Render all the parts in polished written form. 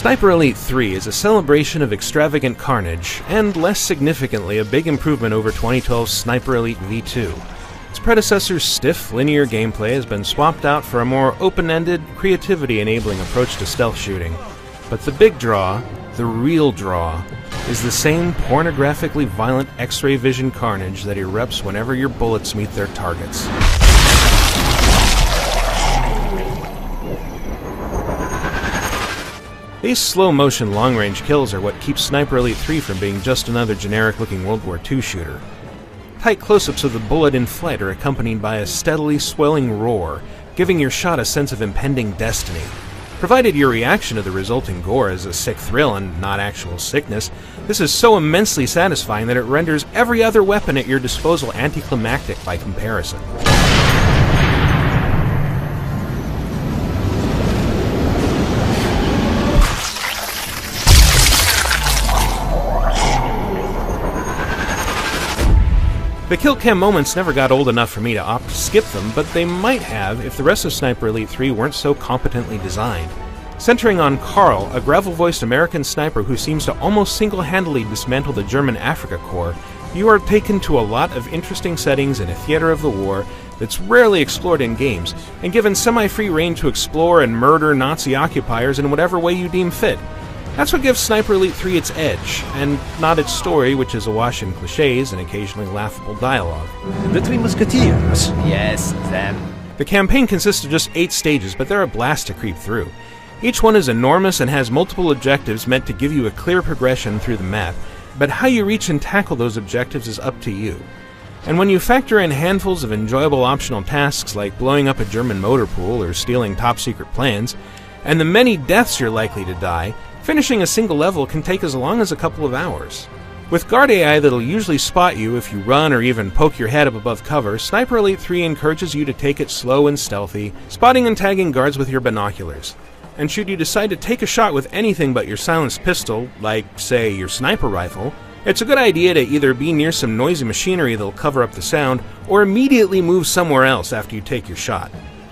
Sniper Elite 3 is a celebration of extravagant carnage, and less significantly a big improvement over 2012's Sniper Elite V2. Its predecessor's stiff, linear gameplay has been swapped out for a more open-ended, creativity-enabling approach to stealth shooting. But the big draw, the real draw, is the same pornographically violent X-ray vision carnage that erupts whenever your bullets meet their targets. These slow-motion, long-range kills are what keeps Sniper Elite 3 from being just another generic-looking World War II shooter. Tight close-ups of the bullet in flight are accompanied by a steadily swelling roar, giving your shot a sense of impending destiny. Provided your reaction to the resulting gore is a sick thrill and not actual sickness, this is so immensely satisfying that it renders every other weapon at your disposal anticlimactic by comparison. The kill cam moments never got old enough for me to opt to skip them, but they might have if the rest of Sniper Elite 3 weren't so competently designed. Centering on Karl, a gravel-voiced American sniper who seems to almost single-handedly dismantle the German Afrika Korps, you are taken to a lot of interesting settings in a theater of the war that's rarely explored in games, and given semi-free reign to explore and murder Nazi occupiers in whatever way you deem fit. That's what gives Sniper Elite 3 its edge, and not its story, which is awash in cliches and occasionally laughable dialogue. The Three Musketeers. Yes, them. The campaign consists of just 8 stages, but they're a blast to creep through. Each one is enormous and has multiple objectives meant to give you a clear progression through the map, but how you reach and tackle those objectives is up to you. And when you factor in handfuls of enjoyable optional tasks like blowing up a German motor pool or stealing top-secret plans, and the many deaths you're likely to die, finishing a single level can take as long as a couple of hours. With guard AI that'll usually spot you if you run or even poke your head up above cover, Sniper Elite 3 encourages you to take it slow and stealthy, spotting and tagging guards with your binoculars. And should you decide to take a shot with anything but your silenced pistol, like, say, your sniper rifle, it's a good idea to either be near some noisy machinery that'll cover up the sound, or immediately move somewhere else after you take your shot.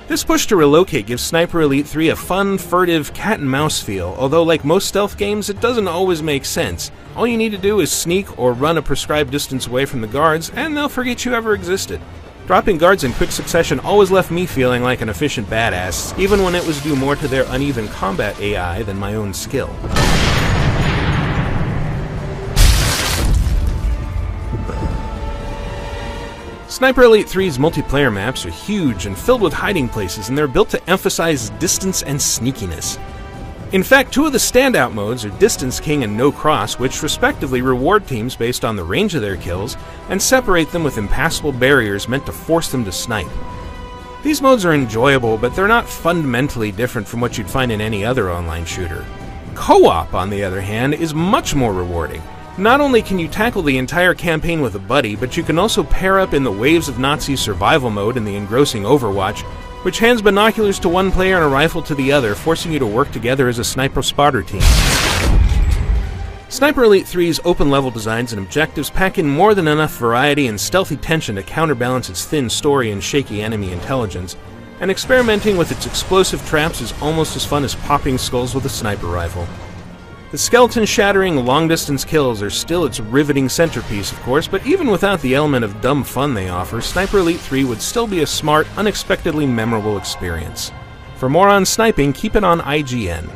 This push to relocate gives Sniper Elite 3 a fun, furtive, cat-and-mouse feel, although like most stealth games, it doesn't always make sense. All you need to do is sneak or run a prescribed distance away from the guards, and they'll forget you ever existed. Dropping guards in quick succession always left me feeling like an efficient badass, even when it was due more to their uneven combat AI than my own skill. Sniper Elite 3's multiplayer maps are huge and filled with hiding places, and they're built to emphasize distance and sneakiness. In fact, 2 of the standout modes are Distance King and No Cross, which respectively reward teams based on the range of their kills, and separate them with impassable barriers meant to force them to snipe. These modes are enjoyable, but they're not fundamentally different from what you'd find in any other online shooter. Co-op, on the other hand, is much more rewarding. Not only can you tackle the entire campaign with a buddy, but you can also pair up in the Waves of Nazis survival mode in the engrossing Overwatch, which hands binoculars to one player and a rifle to the other, forcing you to work together as a sniper-spotter team. Sniper Elite 3's open-level designs and objectives pack in more than enough variety and stealthy tension to counterbalance its thin story and shaky enemy intelligence, and experimenting with its explosive traps is almost as fun as popping skulls with a sniper rifle. The skeleton-shattering, long-distance kills are still its riveting centerpiece, of course, but even without the element of dumb fun they offer, Sniper Elite 3 would still be a smart, unexpectedly memorable experience. For more on sniping, keep it on IGN.